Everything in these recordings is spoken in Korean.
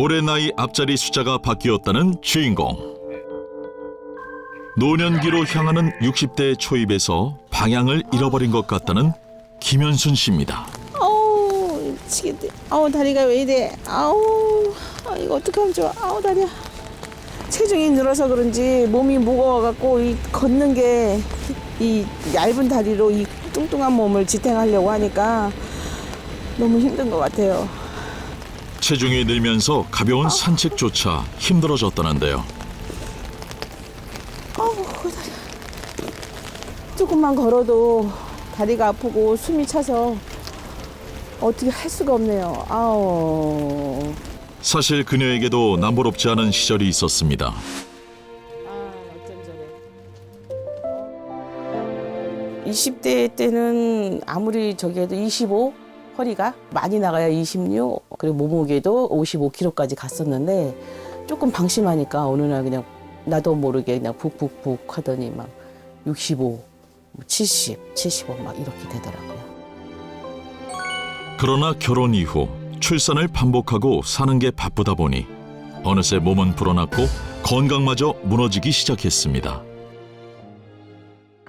올해 나이 앞자리 숫자가 바뀌었다는 주인공. 노년기로 향하는 60대 초입에서 방향을 잃어버린 것 같다는 김현순 씨입니다. 아우 미치겠네. 아우 다리가 왜 이래. 아우 이거 어떡하면 좋아. 아우 다리야. 체중이 늘어서 그런지 몸이 무거워갖고 이 걷는 게 이 얇은 다리로 이 뚱뚱한 몸을 지탱하려고 하니까 너무 힘든 것 같아요. 체중이 늘면서 가벼운 산책조차 힘들어졌다는데요. 아우 다리야. 조금만 걸어도 다리가 아프고 숨이 차서 어떻게 할 수가 없네요. 아우. 사실 그녀에게도 남부럽지 않은 시절이 있었습니다. 어쩜 저래. 20대 때는 아무리 저기 해도 25 허리가 많이 나가야 26 그리고 몸무게도 55kg까지 갔었는데 조금 방심하니까 어느 날 그냥 나도 모르게 그냥 북북북 하더니 막 65, 70, 75 막 이렇게 되더라고요. 그러나 결혼 이후 출산을 반복하고 사는 게 바쁘다 보니 어느새 몸은 불어났고 건강마저 무너지기 시작했습니다.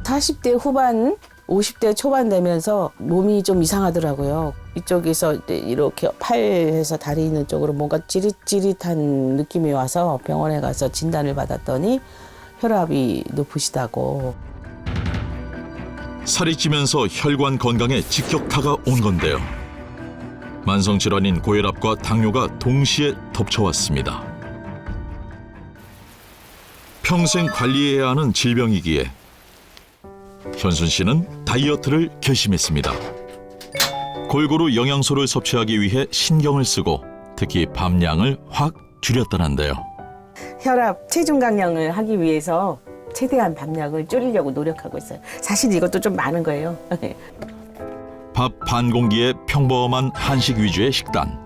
40대 후반, 50대 초반 되면서 몸이 좀 이상하더라고요. 이쪽에서 이렇게 팔에서 다리 있는 쪽으로 뭔가 찌릿찌릿한 느낌이 와서 병원에 가서 진단을 받았더니 혈압이 높으시다고. 살이 찌면서 혈관 건강에 직격타가 온 건데요. 만성질환인 고혈압과 당뇨가 동시에 덮쳐왔습니다. 평생 관리해야 하는 질병이기에 현순 씨는 다이어트를 결심했습니다. 골고루 영양소를 섭취하기 위해 신경을 쓰고 특히 밤량을 확 줄였다는데요. 혈압, 체중 감량을 하기 위해서 최대한 밤량을 줄이려고 노력하고 있어요. 사실 이것도 좀 많은 거예요. 밥 반 공기에 평범한 한식 위주의 식단.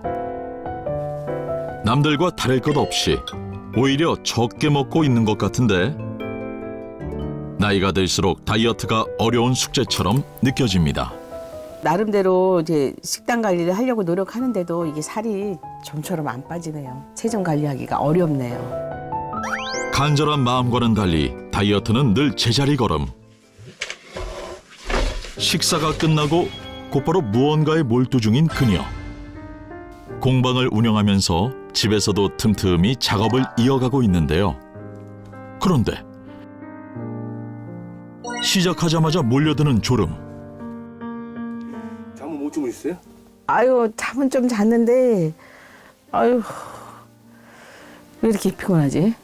남들과 다를 것 없이 오히려 적게 먹고 있는 것 같은데 나이가 들수록 다이어트가 어려운 숙제처럼 느껴집니다. 나름대로 이제 식단 관리를 하려고 노력하는데도 이게 살이 좀처럼 안 빠지네요. 체중 관리하기가 어렵네요. 간절한 마음과는 달리 다이어트는 늘 제자리 걸음. 식사가 끝나고 곧바로 무언가에 몰두 중인 그녀. 공방을 운영하면서 집에서도 틈틈이 작업을 이어가고 있는데요. 그런데 시작하자마자 몰려드는 졸음. 잠은 못 주무셨어요? 아유, 잠은 좀 잤는데, 아유, 왜 이렇게 피곤하지?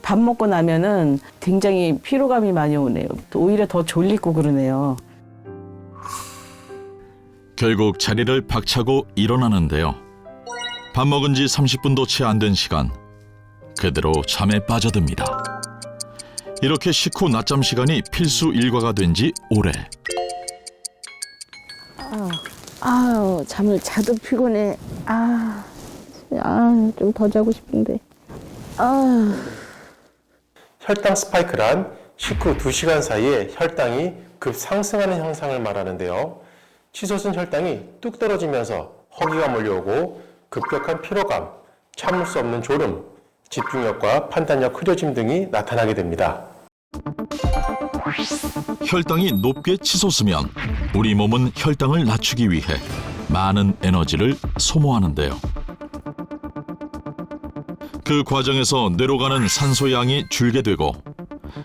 밥 먹고 나면은 굉장히 피로감이 많이 오네요. 오히려 더 졸리고 그러네요. 결국 자리를 박차고 일어나는데요. 밥 먹은 지 30분도 채 안 된 시간. 그대로 잠에 빠져듭니다. 이렇게 식후 낮잠 시간이 필수 일과가 된 지 오래. 아유, 잠을 자도 피곤해. 좀 더 자고 싶은데. 혈당 스파이크란 식후 2시간 사이에 혈당이 급 상승하는 현상을 말하는데요. 치솟은 혈당이 뚝 떨어지면서 허기가 몰려오고 급격한 피로감, 참을 수 없는 졸음, 집중력과 판단력 흐려짐 등이 나타나게 됩니다. 혈당이 높게 치솟으면 우리 몸은 혈당을 낮추기 위해 많은 에너지를 소모하는데요. 그 과정에서 뇌로 가는 산소 양이 줄게 되고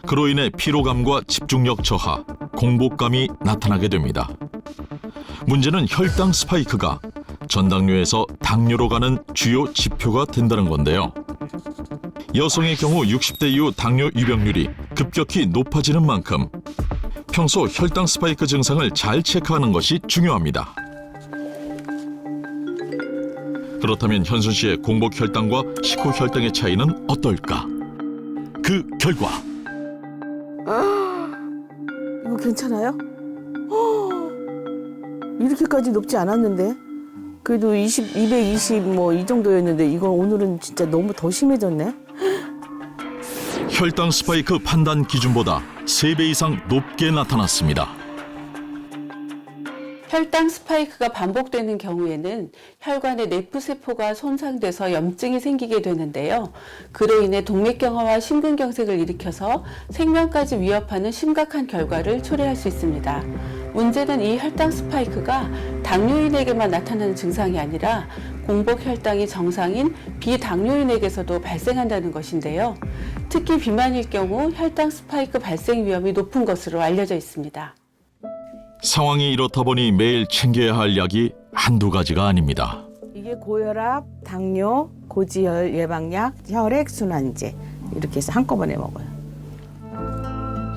그로 인해 피로감과 집중력 저하, 공복감이 나타나게 됩니다. 문제는 혈당 스파이크가 전당뇨에서 당뇨로 가는 주요 지표가 된다는 건데요. 여성의 경우 60대 이후 당뇨 유병률이 급격히 높아지는 만큼 평소 혈당 스파이크 증상을 잘 체크하는 것이 중요합니다. 그렇다면 현순 씨의 공복 혈당과 식후 혈당의 차이는 어떨까? 그 결과 이거 괜찮아요? 이렇게까지 높지 않았는데? 그래도 220 뭐 이 정도였는데 이건 오늘은 진짜 너무 더 심해졌네? 혈당 스파이크 판단 기준보다 3배 이상 높게 나타났습니다. 혈당 스파이크가 반복되는 경우에는 혈관의 내부세포가 손상돼서 염증이 생기게 되는데요. 그로 인해 동맥경화와 심근경색을 일으켜서 생명까지 위협하는 심각한 결과를 초래할 수 있습니다. 문제는 이 혈당 스파이크가 당뇨인에게만 나타나는 증상이 아니라 공복 혈당이 정상인 비당뇨인에게서도 발생한다는 것인데요. 특히 비만일 경우 혈당 스파이크 발생 위험이 높은 것으로 알려져 있습니다. 상황이 이렇다 보니 매일 챙겨야 할 약이 한두 가지가 아닙니다. 이게 고혈압, 당뇨, 고지혈 예방약, 혈액순환제 이렇게 해서 한꺼번에 먹어요.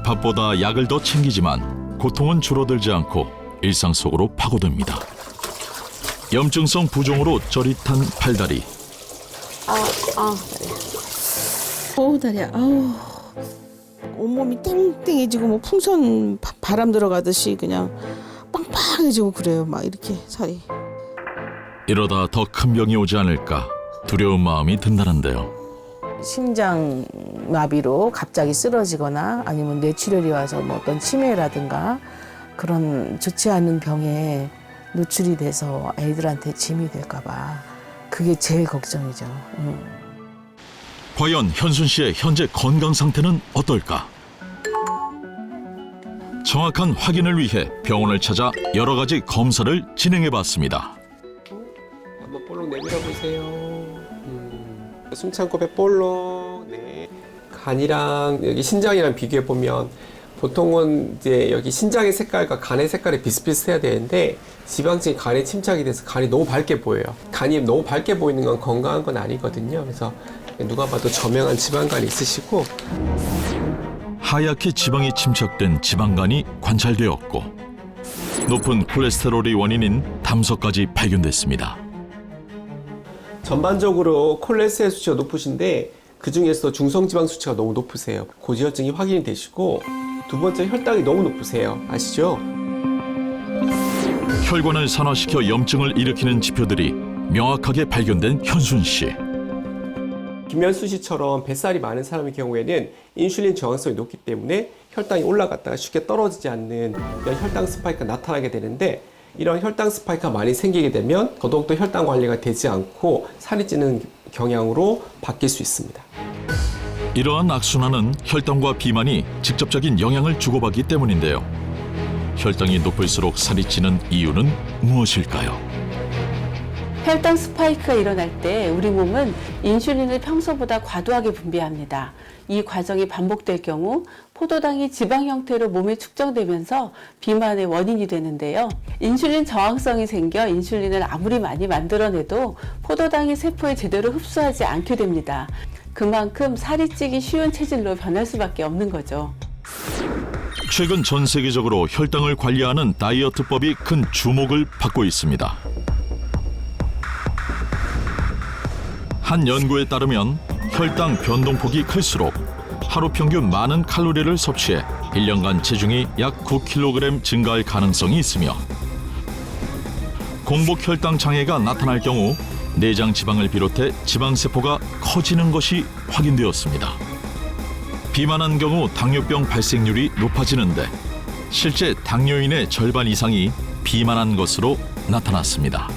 밥보다 약을 더 챙기지만 고통은 줄어들지 않고 일상 속으로 파고듭니다. 염증성 부종으로 저릿한 팔다리. 다리야. 아우. 온몸이 땡땡해지고 뭐 풍선 바람 들어가듯이 그냥 빵빵해지고 그래요. 막 이렇게 살이. 이러다 더 큰 병이 오지 않을까 두려운 마음이 든다는데요. 심장마비로 갑자기 쓰러지거나 아니면 뇌출혈이 와서 뭐 어떤 치매라든가 그런 좋지 않은 병에 노출이 돼서 애들한테 짐이 될까 봐 그게 제일 걱정이죠. 과연 현순 씨의 현재 건강 상태는 어떨까? 정확한 확인을 위해 병원을 찾아 여러 가지 검사를 진행해 봤습니다. 한번 볼록 내밀어 보세요. 숨 참고 배 볼록. 네. 간이랑 여기 신장이랑 비교해 보면 보통은 이제 여기 신장의 색깔과 간의 색깔이 비슷비슷해야 되는데 지방층이 간에 침착이 돼서 간이 너무 밝게 보여요. 간이 너무 밝게 보이는 건 건강한 건 아니거든요. 그래서 누가 봐도 저명한 지방간이 있으시고 하얗게 지방이 침착된 지방간이 관찰되었고 높은 콜레스테롤이 원인인 담소까지 발견됐습니다. 전반적으로 콜레스테롤 수치가 높으신데 그 중에서 중성지방 수치가 너무 높으세요. 고지혈증이 확인이 되시고 두 번째 혈당이 너무 높으세요. 아시죠? 혈관을 산화시켜 염증을 일으키는 지표들이 명확하게 발견된 현순 씨. 김현수 씨처럼 뱃살이 많은 사람의 경우에는 인슐린 저항성이 높기 때문에 혈당이 올라갔다가 쉽게 떨어지지 않는 이런 혈당 스파이크가 나타나게 되는데 이런 혈당 스파이크가 많이 생기게 되면 더더욱더 혈당 관리가 되지 않고 살이 찌는 경향으로 바뀔 수 있습니다. 이러한 악순환은 혈당과 비만이 직접적인 영향을 주고받기 때문인데요. 혈당이 높을수록 살이 찌는 이유는 무엇일까요? 혈당 스파이크가 일어날 때 우리 몸은 인슐린을 평소보다 과도하게 분비합니다. 이 과정이 반복될 경우 포도당이 지방 형태로 몸에 축적되면서 비만의 원인이 되는데요. 인슐린 저항성이 생겨 인슐린을 아무리 많이 만들어내도 포도당이 세포에 제대로 흡수하지 않게 됩니다. 그만큼 살이 찌기 쉬운 체질로 변할 수밖에 없는 거죠. 최근 전 세계적으로 혈당을 관리하는 다이어트법이 큰 주목을 받고 있습니다. 한 연구에 따르면 혈당 변동폭이 클수록 하루 평균 많은 칼로리를 섭취해 1년간 체중이 약 9kg 증가할 가능성이 있으며 공복 혈당 장애가 나타날 경우 내장 지방을 비롯해 지방세포가 커지는 것이 확인되었습니다. 비만한 경우 당뇨병 발생률이 높아지는데 실제 당뇨인의 절반 이상이 비만한 것으로 나타났습니다.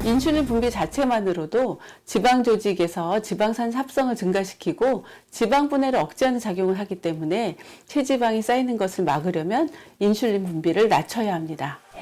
인슐린 분비 자체만으로도 지방 조직에서 지방산 합성을 증가시키고 지방 분해를 억제하는 작용을 하기 때문에 체지방이 쌓이는 것을 막으려면 인슐린 분비를 낮춰야 합니다.